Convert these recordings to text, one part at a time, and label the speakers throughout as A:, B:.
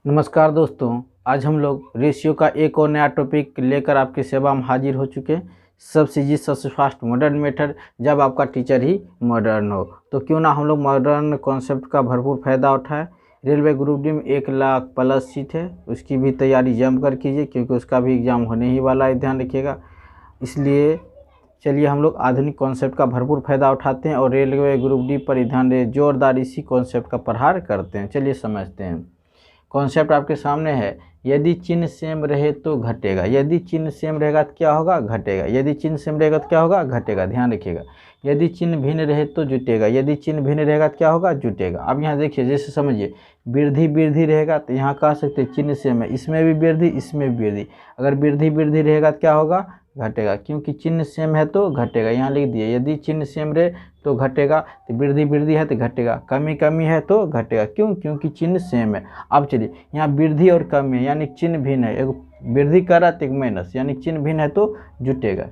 A: नमस्कार दोस्तों, आज हम लोग रेशियो का एक और नया टॉपिक लेकर आपकी सेवा में हाजिर हो चुके हैं। सबसे इजी सबसे फास्ट मॉडर्न मेथड, जब आपका टीचर ही मॉडर्न हो तो क्यों ना हम लोग मॉडर्न कॉन्सेप्ट का भरपूर फ़ायदा उठाएं। रेलवे ग्रुप डी में 1 लाख प्लस सीट है, उसकी भी तैयारी जम कर कीजिए क्योंकि उसका भी एग्ज़ाम होने ही वाला है, ध्यान रखिएगा। इसलिए चलिए हम लोग आधुनिक कॉन्सेप्ट का भरपूर फ़ायदा उठाते हैं और रेलवे ग्रुप डी पर ध्यान दे जोरदार इसी कॉन्सेप्ट का प्रहार करते हैं। चलिए समझते हैं। कॉन्सेप्ट आपके सामने है। यदि चिन्ह सेम रहे तो घटेगा, यदि चिन्ह सेम रहेगा तो क्या होगा, घटेगा। यदि चिन्ह सेम रहेगा तो क्या होगा, घटेगा। ध्यान रखिएगा। यदि चिन्ह भिन्न रहे तो जुटेगा, यदि चिन्ह भिन्न रहेगा तो क्या होगा, जुटेगा। अब यहाँ देखिए, जैसे समझिए वृद्धि वृद्धि रहेगा तो यहाँ कह सकते हैं चिन्ह सेम है, इसमें भी वृद्धि इसमें भी वृद्धि। अगर वृद्धि वृद्धि रहेगा तो क्या होगा, घटेगा, क्योंकि चिन्ह सेम है तो घटेगा। यहाँ लिख दिए, यदि चिन्ह सेम रहे तो घटेगा, तो वृद्धि वृद्धि है तो घटेगा, कमी कमी है तो घटेगा। क्यों, क्योंकि चिन्ह सेम है। अब चलिए यहाँ वृद्धि और कमी है यानी चिन्ह भिन्न है, एक वृद्धि कर रहा तो एक माइनस, यानी चिन्ह भिन्न है तो जुटेगा,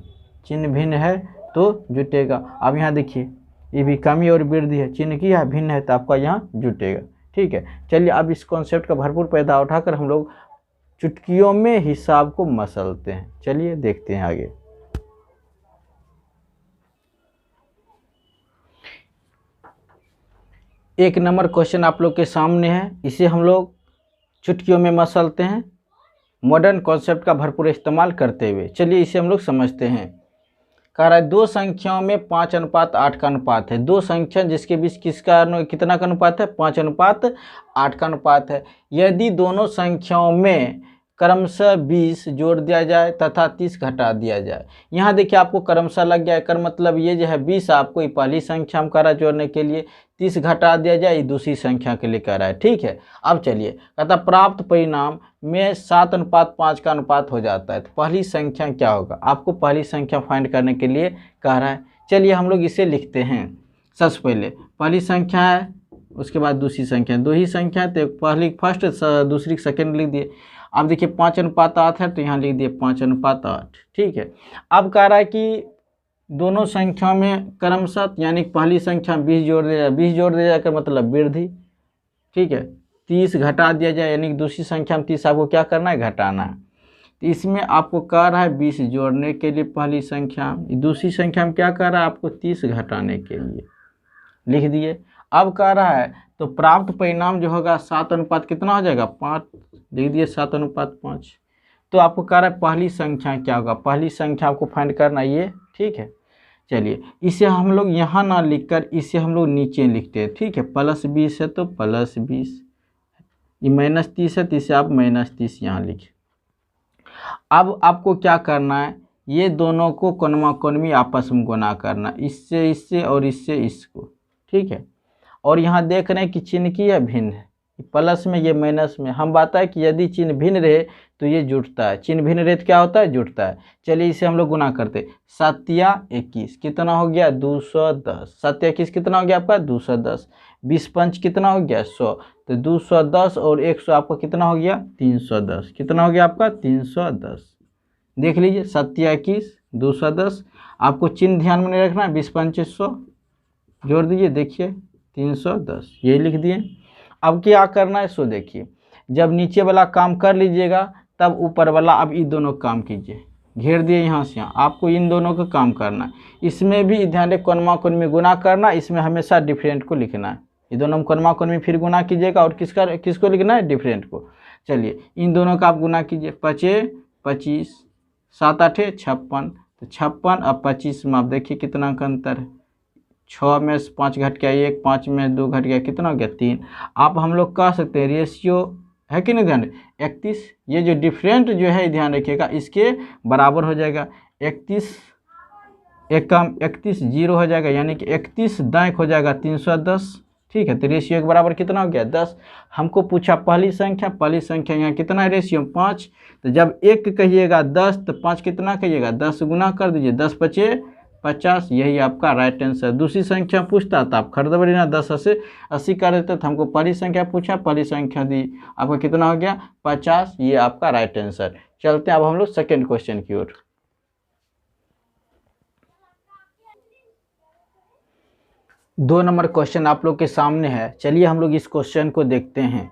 A: चिन्ह भिन्न है तो जुटेगा। अब यहाँ देखिए ये भी कमी और वृद्धि है, चिन्ह की है भिन्न है तो आपका यहाँ जुटेगा। ठीक है, चलिए अब इस कॉन्सेप्ट का भरपूर फायदा उठाकर हम लोग चुटकियों में हिसाब को मसलते हैं। चलिए देखते हैं आगे। एक नंबर क्वेश्चन आप लोग के सामने है, इसे हम लोग चुटकियों में मसलते हैं मॉडर्न कॉन्सेप्ट का भरपूर इस्तेमाल करते हुए। चलिए इसे हम लोग समझते हैं। कह रहा है दो संख्याओं में 5:8 का अनुपात है। दो संख्या जिसके बीच किसका कितना का अनुपात है, 5:8 का अनुपात है। यदि दोनों संख्याओं में क्रमशः 20 जोड़ दिया जाए तथा 30 घटा दिया जाए। यहाँ देखिए आपको क्रमशः लग गया है, कर मतलब ये जो है 20 आपको ये पहली संख्या में कह रहा है जोड़ने के लिए, 30 घटा दिया जाए ये दूसरी संख्या के लिए कह रहा है। ठीक है, अब चलिए कहता प्राप्त परिणाम में 7:5 का अनुपात हो जाता है। तो पहली संख्या क्या होगा, आपको पहली संख्या फाइंड करने के लिए कह रहा है। चलिए हम लोग इसे लिखते हैं। सबसे पहले पहली संख्या है, उसके बाद दूसरी संख्या, दो ही संख्या है तो पहली फर्स्ट दूसरी सेकेंड लिख दिए। अब देखिए 5:8 है तो यहाँ लिख दिए 5:8। ठीक है, अब कह रहा है कि दोनों संख्याओं में क्रमशः यानी पहली संख्या 20 जोड़ दिया जाए, 20 जोड़ दिया जाकर मतलब वृद्धि। ठीक है, 30 घटा दिया जाए यानी कि दूसरी संख्या में 30 आपको क्या करना है, घटाना है। तो इसमें आपको कह रहा है 20 जोड़ने के लिए पहली संख्या, दूसरी संख्या में क्या कह रहा है आपको 30 घटाने के लिए, लिख दिए। अब कह रहा है तो प्राप्त परिणाम जो होगा 7 कितना हो जाएगा, 5, लिख दिए 7:5। तो आपको कह रहा है पहली संख्या क्या होगा, पहली संख्या आपको फाइंड करना ये। ठीक है, चलिए इसे हम लोग यहाँ ना लिखकर इसे हम लोग नीचे लिखते हैं। ठीक है, +20 है तो +20, ये -30 है तो इसे आप -30 यहाँ लिखें। अब आपको क्या करना है, ये दोनों को कोनमा कोनमी आपस में गुना करना, इससे इससे और इससे इसको। ठीक है, और यहाँ देख रहे हैं कि चिन्ह की यह भिन्न है, प्लस में ये माइनस में। हम बात है कि यदि चिन्ह भिन्न रहे तो ये जुटता है, चिन्ह भिन्न रहे तो क्या होता है, जुटता है। चलिए इसे हम लोग गुना करते, 7 या 21 कितना हो गया, 210। 7 या 21 कितना हो गया आपका, 210। 20×5 कितना हो गया, 100। तो 210 और 100 आपका कितना हो गया, 310। कितना हो गया आपका, 310। देख लीजिए 7 या 21 210। आपको चिन्ह ध्यान में नहीं रखना है, 20×5 100 जोड़ दीजिए, देखिए 310, ये लिख दिए। अब क्या करना है, सो देखिए जब नीचे वाला काम कर लीजिएगा तब ऊपर वाला अब इन दोनों काम कीजिए। घेर दिए यहाँ से यहाँ, आपको इन दोनों का काम करना है। इसमें भी ध्यान रहे कोनमा कोनमी गुना करना, इसमें हमेशा डिफरेंट को लिखना है। ये दोनों में कोनमा कोनमी फिर गुना कीजिएगा और किसको लिखना है, डिफरेंट को। चलिए इन दोनों का आप गुना कीजिए, 5 25 7 8 56। तो 56 अब 25 में आप देखिए कितना का अंतर है, 6 में 5 घट गया 1, 5 में 2 घट गया, कितना हो गया 3। आप हम लोग कह सकते हैं रेशियो है कि नहीं, ध्यान 31। ये जो डिफरेंट जो है ध्यान रखिएगा इसके बराबर हो जाएगा। 31 एक कम 31 0 हो जाएगा, यानी कि 31 दाएं हो जाएगा 310। ठीक है, तो रेशियो के बराबर कितना हो गया, 10। हमको पूछा पहली संख्या यहाँ कितना है, रेशियो 5। तो जब 1 कहिएगा 10 तो 5 कितना कहिएगा, 10 गुना कर दीजिए, 10 × 5 = 50, यही आपका राइट आंसर। दूसरी संख्या पूछता तो आप खरीदबरी ना 10 से 80 कर देते, तो हमको पहली संख्या पूछा, पहली संख्या दी, आपका कितना हो गया 50, ये आपका राइट आंसर। चलते हैं अब हम लोग सेकेंड क्वेश्चन की ओर। 2 नंबर क्वेश्चन आप लोग के सामने है। चलिए हम लोग इस क्वेश्चन को देखते हैं।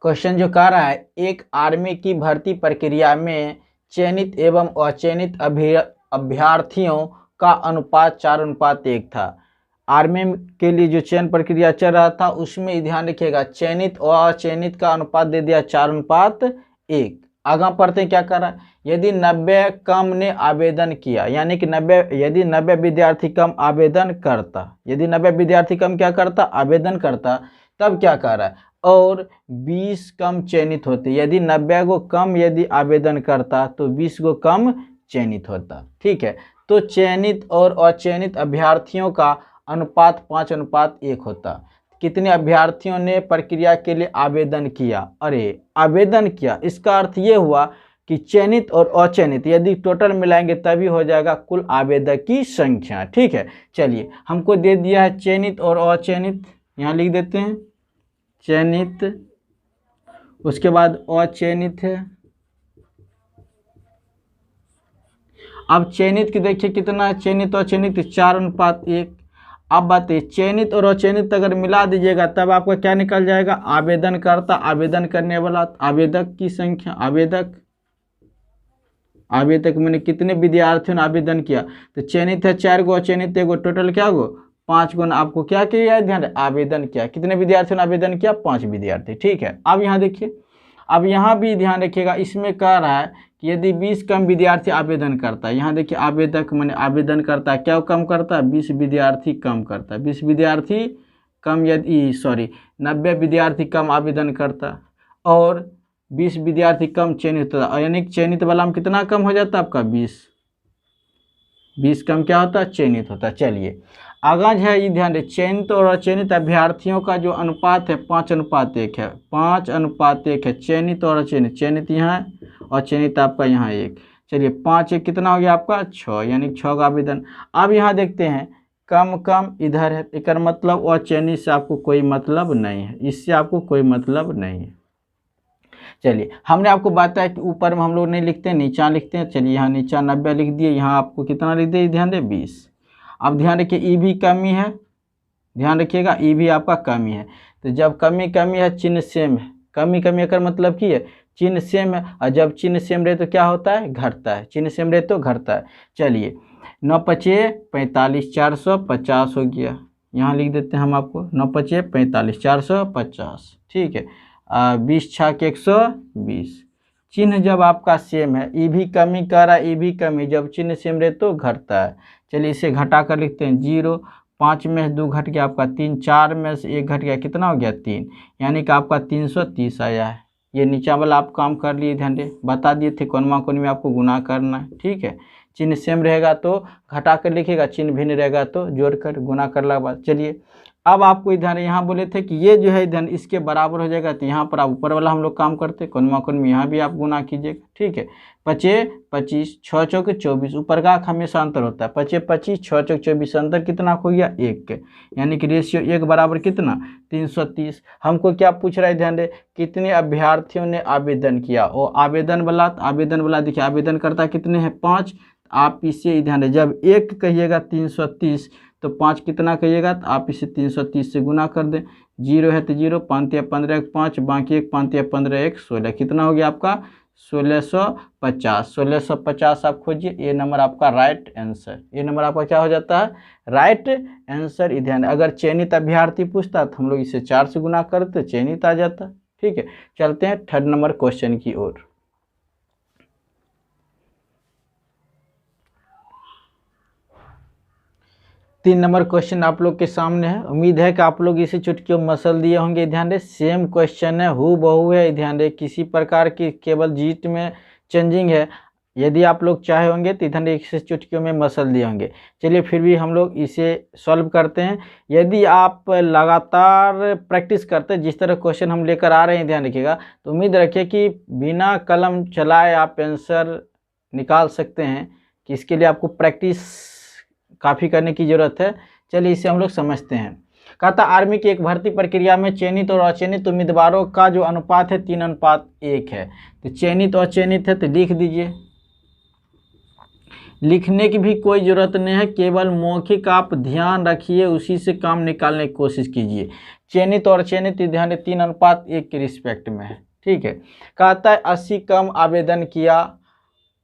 A: क्वेश्चन जो कह रहा है, एक आर्मी की भर्ती प्रक्रिया में चयनित एवं अचयनित अभ्यर्थियों का अनुपात 4:1 था। आर्मी के लिए जो चयन प्रक्रिया चल रहा था उसमें ध्यान रखिएगा चयनित और अचयनित का अनुपात दे दिया 4:1। आगे पढ़ते हैं क्या कर रहा है, यदि 90 कम ने आवेदन किया, यानी कि 90 विद्यार्थी कम आवेदन करता, यदि 90 विद्यार्थी कम क्या करता, आवेदन करता, तब क्या कर रहा है, और 20 कम चयनित होते, यदि 90 को कम यदि आवेदन करता तो 20 को कम चयनित होता। ठीक है, तो चयनित और अचयनित अभ्यर्थियों का अनुपात 5:1 होता। कितने अभ्यर्थियों ने प्रक्रिया के लिए आवेदन किया, अरे आवेदन किया, इसका अर्थ ये हुआ कि चयनित और अचयनित यदि टोटल मिलाएंगे तभी हो जाएगा कुल आवेदक की संख्या। ठीक है, चलिए हमको दे दिया है चयनित और अचयनित, यहाँ लिख देते हैं चयनित, उसके बाद अचयनित है। अब चयनित की देखिए कितना है, चयनित और अचयनित 4:1। अब बात है चयनित और अचयनित अगर मिला दीजिएगा तब आपका क्या निकल जाएगा, आवेदनकर्ता, आवेदन करने वाला, आवेदक की संख्या, आवेदक मैंने कितने विद्यार्थियों ने आवेदन किया, तो चयनित है 4 गो, अचयनित 1 गो, टोटल क्या गो 5 गो। आपको क्या किया है, ध्यान, आवेदन किया, कितने विद्यार्थियों ने आवेदन किया, 5 विद्यार्थी। ठीक है, अब यहाँ देखिए, अब यहाँ भी ध्यान रखिएगा, इसमें कह रहा है कि यदि 20 कम विद्यार्थी आवेदन करता है, यहाँ देखिए आवेदक मैंने आवेदन करता है, क्या कम करता है, 20 विद्यार्थी कम करता है, 20 विद्यार्थी कम, यदि 90 विद्यार्थी कम आवेदन करता और 20 विद्यार्थी कम चयनित होता, यानी चयनित वाला में कितना कम हो जाता है आपका, 20 कम क्या होता है, चयनित होता है। चलिए आगाज है, ये ध्यान रहे, चयनित और अचयनित अभ्यर्थियों का जो अनुपात है 5:1 है, 5:1 है, चयनित और अचयनित, चयनित यहाँ और चयनित आपका यहाँ 1। चलिए 5 1 कितना हो गया आपका 6, यानी 6 का आवेदन। अब यहाँ देखते हैं कम कम इधर है, एक मतलब अचयनित से आपको कोई मतलब नहीं है, इससे आपको कोई मतलब नहीं है। चलिए हमने आपको बताया कि ऊपर में हम लोग नहीं लिखते, नीचा लिखते हैं। चलिए यहाँ नीचा 90 लिख दिए, यहाँ आपको कितना लिख दिए, ध्यान दे 20। अब ध्यान रखिए ई भी कमी है, ध्यान रखिएगा ई भी आपका कमी है, तो जब कमी है चिन्ह सेम है, कमी का मतलब की है चिन्ह सेम है, और जब चिन्ह सेम रहे तो क्या होता है, घटता है, चिन्ह सेम रहे तो घटता है। चलिए 9 5 45 450 हो गया, यहाँ लिख देते हैं हम आपको 9 5 45 450। ठीक है, 20 6 के 120। चिन्ह जब आपका सेम है, ई भी कमी कर रहा है, ई भी कमी, जब चिन्ह सेम रहे तो घटता है। चलिए इसे घटा कर लिखते हैं 0, 5 में से 2 घट गया आपका 3, 4 में से 1 घट गया, कितना हो गया 3, यानी कि आपका 330 आया है। ये नीचा वाला आप काम कर लिए, ध्यान दे, बता दिए थे कोनमा कोनी में आपको गुना करना है। ठीक है, चिन्ह सेम रहेगा तो घटा कर लिखिएगा, चिन्ह भिन्न रहेगा तो जोड़ कर गुना करने के बाद। चलिए अब आपको ध्यान, यहाँ बोले थे कि ये जो है ध्यान इसके बराबर हो जाएगा, तो यहाँ पर आप ऊपर वाला हम लोग काम करते कोनमा कोन में, यहाँ भी आप गुना कीजिएगा। ठीक है, 5 25 6 चौके 24, ऊपर का हमेशा अंतर होता है, 5 25 6 चौके 24, अंतर कितना हो गया 1 के, यानी कि रेशियो 1 बराबर कितना 330। हमको क्या पूछ रहा है, ध्यान दे, कितने अभ्यर्थियों ने आवेदन किया, और आवेदन वाला देखिए आवेदन करता कितने हैं 5, आप इसे ध्यान दें, जब 1 कहिएगा 330 तो 5 कितना कहिएगा, तो आप इसे 330 से गुना कर दें, 0 है तो 0, 5 या 15 5, बाकी 1 5 या 15 1 16, कितना हो गया आपका 1650 आप खोजिए। ये नंबर आपका राइट आंसर, ये नंबर आपका क्या हो जाता है, राइट आंसर। ध्यान, अगर चयनित अभ्यर्थी पूछता तो हम लोग इसे 4 से गुना करते, चयनित आ जाता। ठीक है, चलते हैं 3rd नंबर क्वेश्चन की ओर। 3 नंबर क्वेश्चन आप लोग के सामने है, उम्मीद है कि आप लोग इसे चुटकियों मसल दिए होंगे। ध्यान दे, सेम क्वेश्चन है, हु बहू है, ध्यान दे, किसी प्रकार की केवल जीट में चेंजिंग है। यदि आप लोग चाहे होंगे तो इधर इसे चुटकियों में मसल दिए होंगे। चलिए फिर भी हम लोग इसे सॉल्व करते हैं। यदि आप लगातार प्रैक्टिस करते हैं, जिस तरह क्वेश्चन हम लेकर आ रहे हैं, ध्यान रखिएगा, तो उम्मीद रखिए कि बिना कलम चलाए आप आंसर निकाल सकते हैं, कि इसके लिए आपको प्रैक्टिस काफ़ी करने की ज़रूरत है। चलिए इसे हम लोग समझते हैं। कहता आर्मी की एक भर्ती प्रक्रिया में चयनित और अचयनित उम्मीदवारों का जो अनुपात है 3:1 है। तो चयनित और अचयनित है तो लिख दीजिए, लिखने की भी कोई ज़रूरत नहीं है, केवल मौखिक आप ध्यान रखिए, उसी से काम निकालने की कोशिश कीजिए। चयनित और चयनित ध्यान 3:1 के रिस्पेक्ट में है, ठीक है। कहता है 80 कम आवेदन किया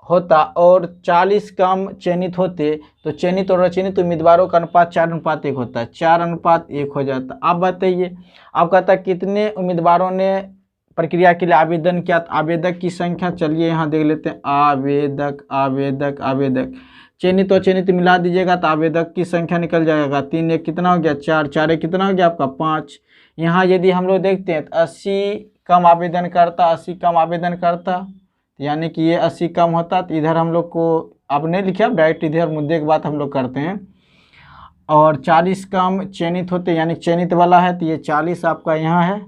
A: होता और 40 कम चयनित होते तो चयनित और अचयनित उम्मीदवारों का अनुपात 4:1 होता है, 4:1 हो जाता। आप बताइए, आप कहता है कितने उम्मीदवारों ने प्रक्रिया के लिए आवेदन किया, तो आवेदक की संख्या चलिए यहाँ देख लेते हैं, आवेदक आवेदक आवेदक, चयनित और चयनित मिला दीजिएगा तो आवेदक की संख्या निकल जाएगा, 3 1 कितना हो गया 4, 4 1 कितना हो गया आपका 5। यहाँ यदि हम लोग देखते हैं तो 80 कम आवेदन करता, 80 कम आवेदन करता, यानी कि ये 80 कम होता, तो इधर हम लोग को अब नहीं लिखा, डायरेक्ट इधर मुद्दे की बात हम लोग करते हैं। और 40 कम चयनित होते, यानी चयनित वाला है तो ये 40 आपका यहाँ है,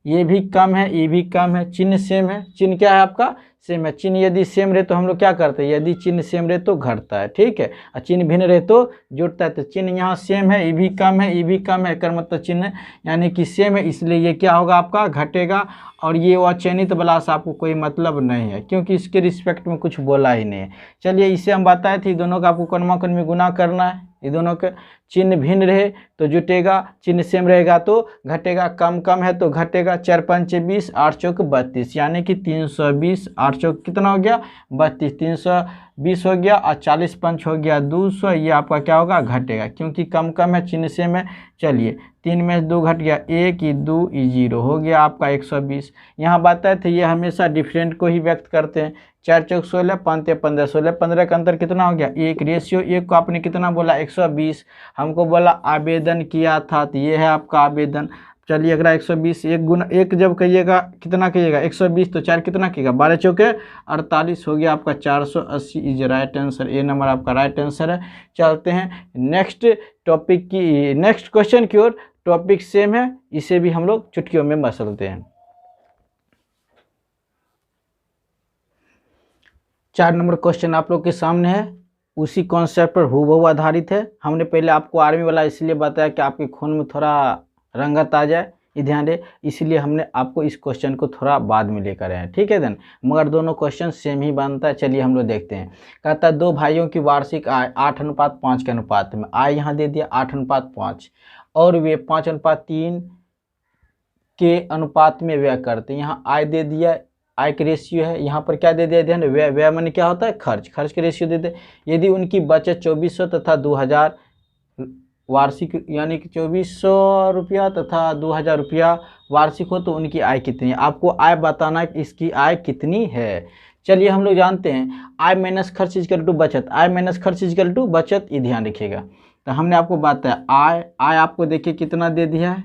A: ये भी कम है, ये भी कम है, चिन्ह सेम है, चिन्ह क्या है आपका सेम है। चिन्ह यदि सेम रहे तो हम लोग क्या करते हैं, यदि चिन्ह सेम रहे तो घटता है, ठीक है, और चिन्ह भिन्न रहे तो जुड़ता है। तो चिन्ह यहाँ सेम है, ये भी कम है, ये भी कम है, कर मतलब चिन्ह यानी कि सेम है, इसलिए ये क्या होगा आपका घटेगा। और ये अचयनित वाला से आपको कोई मतलब नहीं है, क्योंकि इसके रिस्पेक्ट में कुछ बोला ही नहीं है। चलिए इसे हम बताए थे, दोनों का आपको कौन में गुना करना है, ये दोनों के चिन्ह भिन्न रहे तो जुटेगा, चिन्ह सेम रहेगा तो घटेगा, कम कम है तो घटेगा। 4 5 20, 8 चौक 32, यानी कि 320, 8 चौक कितना हो गया 32, 320 हो गया, और 40 पंच हो गया 200, ये आपका क्या होगा घटेगा, क्योंकि कम कम है चिन्ह सेम है। चलिए 3 में 2 घट गया, 1 2 0 हो गया आपका 120। यहाँ बताए थे ये हमेशा डिफरेंट को ही व्यक्त करते हैं। 4 चौक 16, 5 15, 16 15 का अंतर कितना हो गया 1, रेशियो 1 को आपने कितना बोला 120, हमको बोला आवेदन किया था, तो ये है आपका आवेदन। चलिए अगर 120 1 गुना 1 जब कहिएगा कितना कहिएगा 120, तो 4 कितना कहिएगा 12 चौके 48 हो गया आपका 480 is right answer. A number आपका राइट आंसर है। चलते हैं नेक्स्ट टॉपिक की, नेक्स्ट क्वेश्चन की ओर। टॉपिक सेम है, इसे भी हम लोग चुटकियों में मसलते हैं। 4 नंबर क्वेश्चन आप लोग के सामने है, उसी कॉन्सेप्ट पर हूबहू आधारित है। हमने पहले आपको आर्मी वाला इसलिए बताया कि आपके खून में थोड़ा रंगत आ जाए, ये ध्यान दे, इसलिए हमने आपको इस क्वेश्चन को थोड़ा बाद में लेकर आए हैं, ठीक है देन, मगर दोनों क्वेश्चन सेम ही बनता है। चलिए हम लोग देखते हैं। कहता है 2 भाइयों की वार्षिक आय 8:5 के अनुपात में, आय यहाँ दे दिया 8:5, और वे 5:3 के अनुपात में व्यय करते हैं। यहाँ आय दे दिया, आय के रेशियो है, यहाँ पर क्या दे दिया ध्यान, व्यय, व्यय माने क्या होता है खर्च, खर्च के रेशियो दे दे। यदि उनकी बचत 2400 तथा 2000 वार्षिक, यानी कि 2400 रुपया तथा 2000 रुपया वार्षिक हो तो उनकी आय कितनी है। आपको आय बताना है कि इसकी आय कितनी है। चलिए हम लोग जानते हैं आय माइनस खर्च इक्वल टू बचत, आय माइनस खर्च इक्वल टू बचत, ये ध्यान रखिएगा। तो हमने आपको बताया आय आपको देखिए कितना दे दिया है,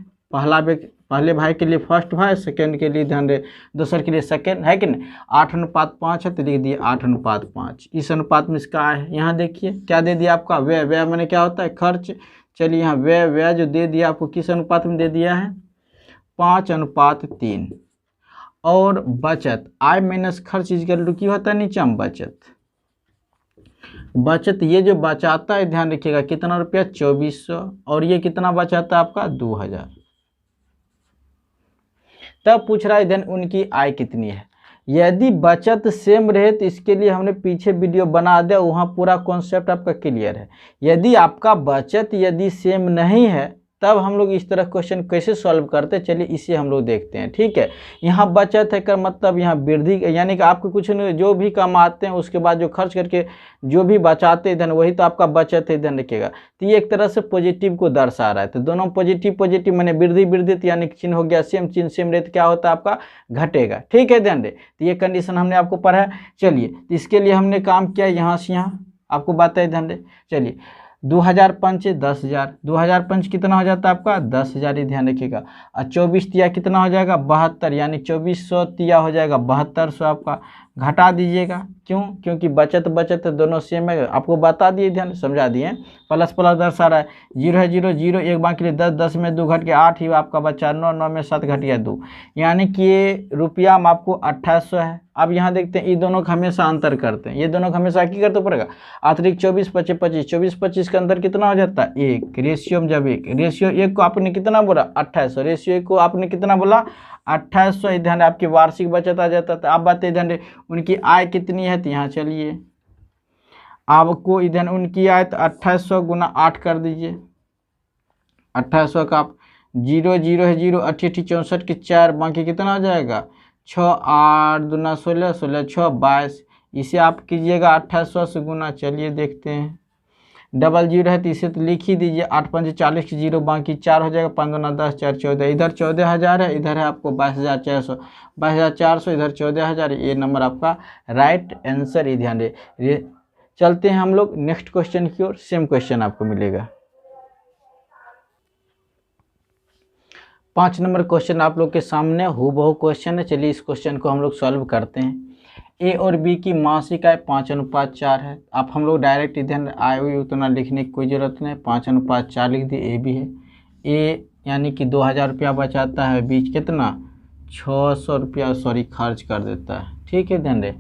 A: पहले भाई के लिए फर्स्ट भाई, सेकंड के लिए ध्यान दे, दूसरे के लिए सेकंड, है कि नहीं। 8:5 है तो लिख दिए 8:5, इस अनुपात में इसका आय है। यहाँ देखिए क्या दे दिया आपका व्यय, व्यय मैंने क्या होता है खर्च। चलिए यहाँ व्यय जो दे दिया आपको किस अनुपात में दे दिया है 5:3, और बचत आय माइनस खर्च इक्वल टू क्या होता है नीचे में बचत, बचत ये जो बचाता है ध्यान रखिएगा कितना रुपया 2400, और ये कितना बचाता है आपका 2000। तब पूछ रहा है देन उनकी आय कितनी है। यदि बचत सेम रहे तो इसके लिए हमने पीछे वीडियो बना दिया, वहाँ पूरा कॉन्सेप्ट आपका क्लियर है। यदि आपका बचत यदि सेम नहीं है तब हम लोग इस तरह क्वेश्चन कैसे सॉल्व करते हैं, चलिए इसे हम लोग देखते हैं, ठीक है। यहाँ बचत है का मतलब यहाँ वृद्धि, यानी कि आपको कुछ नहीं, जो भी कमाते हैं उसके बाद जो खर्च करके जो भी बचाते हैं धन वही तो आपका बचत है, ध्यान रखिएगा। तो ये एक तरह से पॉजिटिव को दर्शा रहा है, तो दोनों पॉजिटिव मैंने वृद्धि यानी चिन्ह हो गया सेम, चिन्ह सेम रहे तो क्या होता है आपका घटेगा, ठीक है ध्यान दे। तो ये कंडीशन हमने आपको पढ़ा है। चलिए इसके लिए हमने काम किया यहाँ से यहाँ आपको बात है, ध्यान दे। चलिए 2000 पंच 10,000, 2000 पंच कितना हो जाता है आपका 10,000, ही ध्यान रखिएगा। और 24 तिया कितना हो जाएगा 72, यानी 2400 तिया हो जाएगा 7200 आपका, घटा दीजिएगा। क्यों, क्योंकि बचत दोनों सेम है, आपको बता दिए ध्यान समझा दिए। प्लस दर्शा रहा है, 0 है 0 0, एक बाकी लिए 10 10 में 2 घट गया 8 ही आपका बच्चा, 9 9 में 7 घट गया 2, यानी कि ये रुपया में आपको 2800 है। अब यहाँ देखते हैं ये दोनों का हमेशा अंतर करते हैं, ये दोनों का हमेशा क्या करते पड़ेगा अतिरिक्त 24 25 24 25 का अंतर कितना हो जाता है 1, रेशियो में जब 1, रेशियो 1 को आपने कितना बोला 2800, रेशियो 1 को आपने कितना बोला 2800, ध्यान आपकी वार्षिक बचत आ जाता था। अब बात ध्यान उनकी आय कितनी है, तो यहाँ चलिए आपको इधर उनकी आए तो 2800 गुना 8 कर दीजिए। 2800 का आप 0 0 है 0, 88 64 के 4, बाकी कितना हो जाएगा 6, 8 दूना 16, 16 6 22। इसे आप कीजिएगा 2800 से गुना। चलिए देखते हैं। डबल 0 है तो इसे तो लिख ही दीजिए। 8 5 40 के 0, बाकी 4 हो जाएगा। 5 दूना 10, 4 14। इधर 14,000 है, इधर है आपको 22,400। 22,400 इधर 14,000। ये नंबर आपका राइट आंसर। ये ध्यान दे। चलते हैं हम लोग नेक्स्ट क्वेश्चन की ओर। सेम क्वेश्चन आपको मिलेगा। 5 नंबर क्वेश्चन आप लोग के सामने हूबहू क्वेश्चन है। चलिए इस क्वेश्चन को हम लोग सॉल्व करते हैं। ए और बी की मासिक आय 5:4 है। आप हम लोग डायरेक्ट इधर आए हुई उतना लिखने की कोई ज़रूरत नहीं, 5:4 लिख दिए। ए भी है। ए यानी कि 2,000 रुपया बचाता है, बी कितना 600 रुपया खर्च कर देता है। ठीक है, ध्यान रहे।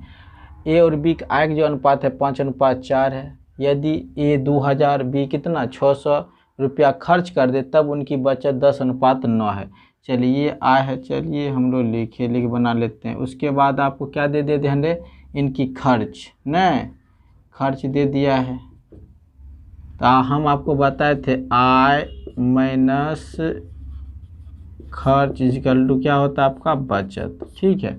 A: ए और बी का आय का जो अनुपात है 5:4 है। यदि ए 2,000, बी कितना 600 रुपया खर्च कर दे, तब उनकी बचत 10:9 है। चलिए ये आय है, चलिए हम लोग लिख बना लेते हैं। उसके बाद आपको क्या दे दे ध्यान दे, इनकी खर्च न खर्च दे दिया है। तो हम आपको बताए थे आय माइनस खर्च इक्वल टू क्या होता है आपका बचत। ठीक है,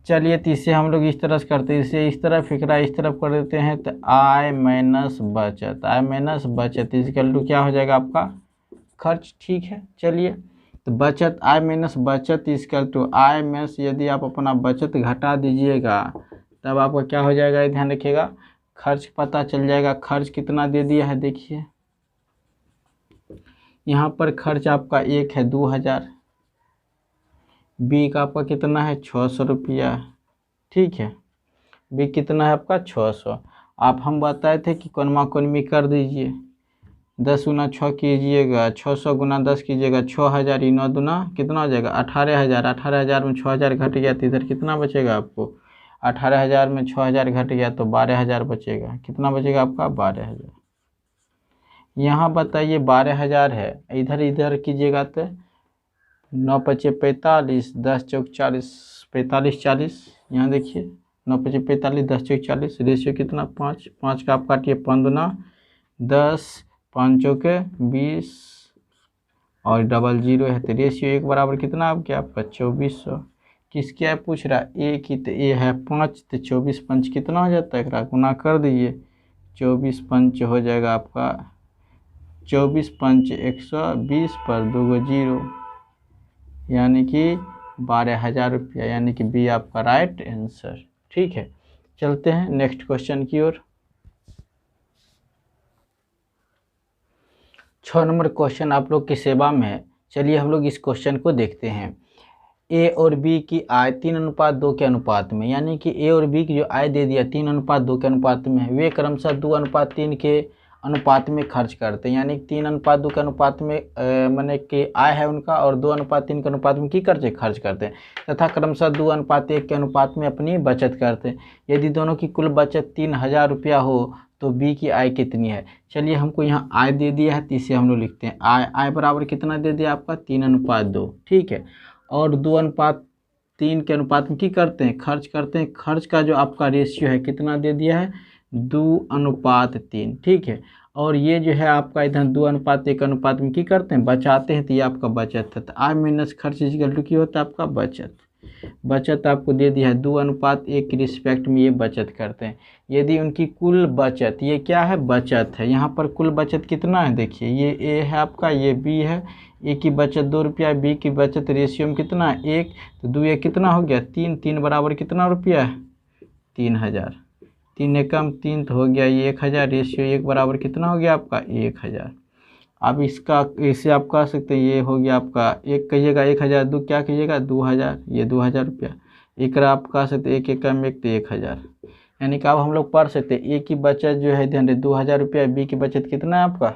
A: चलिए तो इसे हम लोग इस तरह से करते हैं। इसे इस तरफ फिक्रा इस तरफ कर देते हैं, तो आय माइनस बचत, आय माइनस बचत इक्वल टू क्या हो जाएगा आपका खर्च। ठीक है, चलिए तो बचत आय माइनस बचत इक्वल टू आय माइनस, यदि आप अपना बचत घटा दीजिएगा तब आपका क्या हो जाएगा, ये ध्यान रखिएगा, खर्च पता चल जाएगा। खर्च कितना दे दिया है देखिए, यहाँ पर खर्च आपका एक है 2,000, बी का आपका कितना है 600 रुपया। ठीक है, बी कितना है आपका 600। आप हम बताए थे कि कोनमा कोनमी कर दीजिए। 10 गुना 6 कीजिएगा, 600 गुना 10 कीजिएगा, 6,000। 9 दूना कितना हो जाएगा 18,000। 18,000 में 6,000 घट गया तो इधर कितना बचेगा आपको, 18,000 में 6,000 घट गया तो 12,000 बचेगा। कितना बचेगा आपका 12,000। यहाँ बताइए 12,000 है, इधर इधर कीजिएगा तो 9 पचे 45, 10 चौक 40, 45 40। यहाँ देखिए 9 पचे 45, 10 चौक 40, रेशियो कितना 5, 5 का आप काटिए 5 दूना 10, 5 चौके 20 और डबल 0 है तो रेशियो 1 बराबर कितना आप क्या आपका 2400। किसकी है पूछ रहा, ए की, तो ए है 5, तो 24 5 कितना हो जाता है, गुना कर दीजिए। 24 5 हो जाएगा आपका 24 5 120 पर 2 0, यानी कि 12,000 रुपया, यानी कि बी आपका राइट आंसर। ठीक है, चलते हैं नेक्स्ट क्वेश्चन की ओर। 6 नंबर क्वेश्चन आप लोग की सेवा में है। चलिए हम लोग इस क्वेश्चन को देखते हैं। ए और बी की आय 3:2 के अनुपात में, यानी कि ए और बी की जो आय दे दिया 3:2 के अनुपात में है, वे क्रमशः 2:3 के अनुपात में खर्च करते हैं। यानी 3:2 के अनुपात में माने कि आय है उनका, और 2:3 के अनुपात में खर्च करते हैं, तथा क्रमशः 2:1 के अनुपात में अपनी बचत करते हैं। यदि दोनों की कुल बचत 3,000 रुपया हो तो बी की आय कितनी है। चलिए हमको यहाँ आय दे दिया है तो इसे हम लोग लिखते हैं आय बराबर कितना दे दिया आपका 3:2। ठीक है, और 2:3 के अनुपात में करते हैं खर्च करते हैं। खर्च का जो आपका रेशियो है कितना दे दिया है 2:3। ठीक है, और ये जो है आपका इधर 2:1 अनुपात में करते हैं बचाते हैं, तो ये आपका बचत है। तो आय माइनस खर्च इक्वल टू क्या होता है आपका बचत। बचत आपको दे दिया है 2:1 की रिस्पेक्ट में ये बचत करते हैं। यदि उनकी कुल बचत, ये क्या है बचत है, यहाँ पर कुल बचत कितना है देखिए, ये ए है आपका, ये बी है। ए की बचत 2 रुपया, बी की बचत रेशियो में कितना है 1, तो 2 1 कितना हो गया 3, 3 बराबर कितना रुपया है 3,000। 3 एकम 3 तो हो गया ये 1,000, रेशियो 1 बराबर कितना हो गया आपका 1,000। अब इसका इसे आप कह सकते हैं ये हो गया आपका 1 कहिएगा 1,000, 2 क्या कहिएगा 2,000, ये 2,000 रुपया। एक आप कह सकते 1 एकम 1 तो 1,000, यानी कि अब हम लोग पढ़ सकते ए की बचत जो है ध्यान 2,000 रुपया, बी की बचत कितना है आपका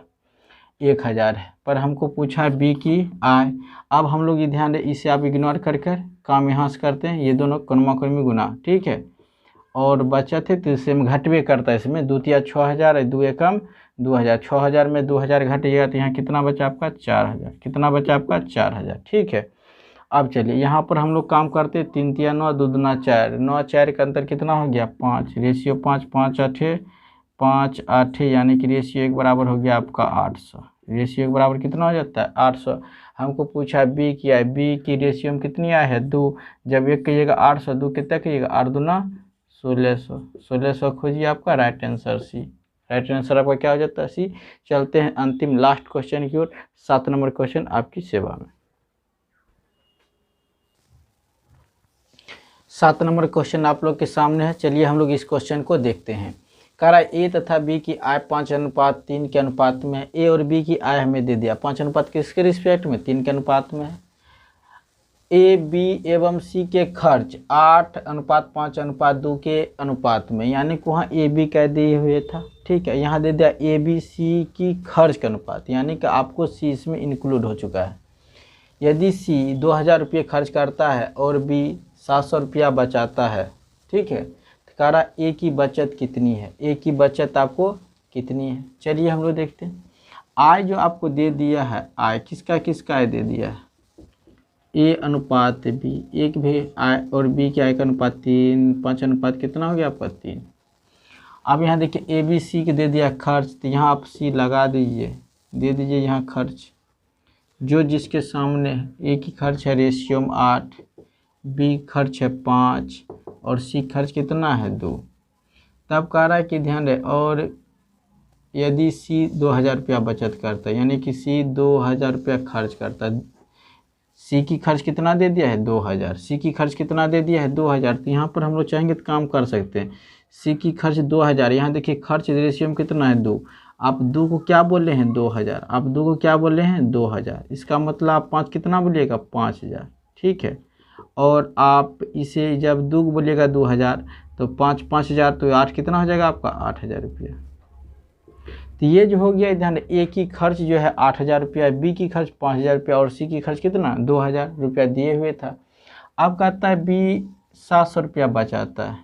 A: 1,000 है। पर हमको पूछा है बी की आय। अब हम लोग ये ध्यान दें, इसे आप इग्नोर कर काम यहाँ से करते हैं, ये दोनों कर्मा कर्मी गुना। ठीक है, और बचत है तो इससे में घटवे करता है, इसमें 2 तिया 6,000 है, 2 एकम 2,000, 6,000 में 2,000 घट गया तो यहाँ कितना बचा आपका 4,000। कितना बचा आपका 4,000। ठीक है, अब चलिए यहाँ पर हम लोग काम करते हैं 3 तिया 9, 2 दूना 4, 9 4 का अंतर कितना हो गया 5, रेशियो 5, 5 8 5 8 यानी कि रेशियो 1 बराबर हो गया आपका 800। रेशियो 1 बराबर कितना हो जाता है 800। हमको पूछा बी किया है, बी की रेशियो में कितनी आया है 2। जब 1 कहिएगा 800, 2 कितना कहिएगा 8 दूना 1600। 1600 खोजिए आपका right answer C. Right answer आपका क्या हो जाता है सी। चलते हैं अंतिम लास्ट क्वेश्चन की ओर। 7 नंबर क्वेश्चन आपकी सेवा में। 7 नंबर क्वेश्चन आप लोग के सामने है। चलिए हम लोग इस क्वेश्चन को देखते हैं। कह रहा है ए तथा बी की आय 5:3 के अनुपात में है। ए और बी की आय हमें दे दिया 5 अनुपात किसके रिस्पेक्ट में 3 के अनुपात में है। ए बी एवं सी के खर्च 8:5:2 के अनुपात में, यानी कि वहाँ ए बी कह दिए हुए था, ठीक है। यहाँ दे दिया ए बी सी की खर्च का अनुपात, यानी कि आपको सी इसमें इंक्लूड हो चुका है। यदि सी 2000 रुपये खर्च करता है और बी 700 रुपया बचाता है, ठीक है, तो कह रहा ए की बचत कितनी है। ए की बचत आपको कितनी है, चलिए हम लोग देखते हैं। आय जो आपको दे दिया है, आय किसका किसका आय दे दिया है ए अनुपात बी, एक भी आय और बी की आय का अनुपात 3, 5 अनुपात कितना हो गया आपका 3। अब यहाँ देखिए ए बी सी के दे दिया खर्च, तो यहाँ आप सी लगा दीजिए, दे दीजिए यहाँ खर्च जो जिसके सामने है। ए की खर्च है रेशियो में 8, बी खर्च है 5 और सी खर्च कितना है 2। तब कह रहा है कि ध्यान रहे, और यदि सी 2000 रुपया बचत करता है, यानी कि सी 2000 रुपया खर्च करता है। सी की खर्च कितना दे दिया है 2000, सी की खर्च कितना दे दिया है 2000। तो यहाँ पर हम लोग चाहेंगे तो काम कर सकते हैं। सी की खर्च 2000, यहाँ देखिए खर्च रेशियो में कितना है 2। आप 2 को क्या बोले हैं 2000, आप 2 को क्या बोले हैं 2000, इसका मतलब आप 5 कितना बोलिएगा 5000, ठीक है। और आप इसे जब 2 को बोलिएगा 2000 तो 5 5000 तो 8 कितना हो जाएगा आपका 8000 रुपया। तो ये जो हो गया ध्यान, ए की खर्च जो है 8000 रुपया, बी की खर्च 5000 रुपया और सी की खर्च कितना 2000 रुपया दिए हुए था। अब कहता है बी 700 रुपया बचाता है।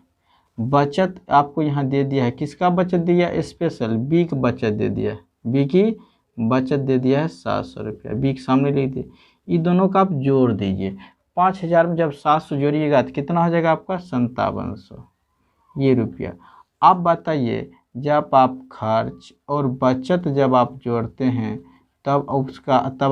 A: बचत आपको यहाँ दे दिया है, किसका बचत दिया स्पेशल, बी की बचत दे दिया है, बी की बचत दे दिया है 700 रुपया, बी के सामने लिख दिए। ये दोनों का आप जोड़ दीजिए, 5000 में जब 700 जोड़िएगा तो कितना हो जाएगा आपका 5700 ये रुपया। अब बताइए जब आप खर्च और बचत जब आप जोड़ते हैं तब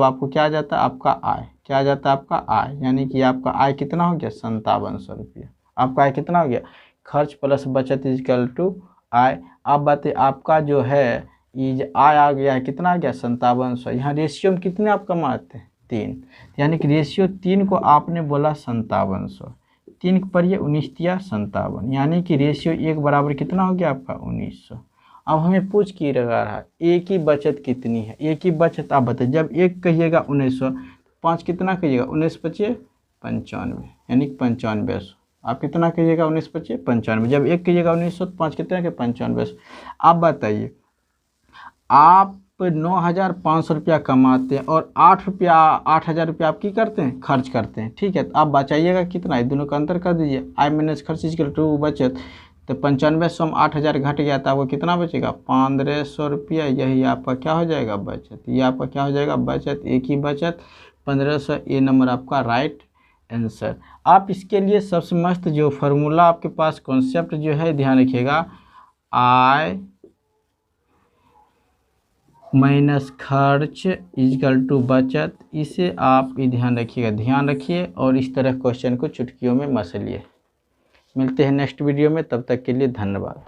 A: आपको क्या आ जाता है आपका आय, क्या आ जाता है आपका आय, यानी कि आपका आय कितना हो गया 5700 रुपया। आपका आय कितना हो गया, खर्च प्लस बचत इजकल टू आय। अब बताइए आपका जो है ये आय आ गया है कितना आ गया 5700। यहाँ रेशियो में कितने आप कमाते हैं 3, यानी कि रेशियो 3 को आपने बोला 5700, 3 पर ये 19×57, यानी कि रेशियो 1 बराबर कितना हो गया आपका 1900। अब हमें पूछ के लगा रहा है ए की बचत कितनी है। ए की बचत आप बताइए, जब 1 कहिएगा 1900, 5 कितना कहिएगा 19 5 95, यानी कि 9500। आप कितना कहिएगा 19 5 95, जब 1 कहिएगा 1900 तो 5 कितना के 9500। आप बताइए आप 9500 रुपया कमाते हैं और 8000 रुपया आप की करते हैं खर्च करते हैं, ठीक है। तो आप बचाइएगा कितना, दोनों का अंतर कर दीजिए, आय माइनस खर्च इक्वल टू बचत। तो 9500 में 8000 घट गया तो आपको कितना बचेगा 1500 रुपया, यही आपका क्या हो जाएगा बचत, ये आपका क्या हो जाएगा बचत। एक ही बचत 1500, ए नंबर आपका राइट आंसर। आप इसके लिए सबसे मस्त जो फार्मूला आपके पास कॉन्सेप्ट जो है ध्यान रखिएगा, आय माइनस खर्च इक्वल टू बचत, इसे आप ध्यान रखिएगा, ध्यान रखिए और इस तरह क्वेश्चन को चुटकियों में मसलिए। मिलते हैं नेक्स्ट वीडियो में, तब तक के लिए धन्यवाद।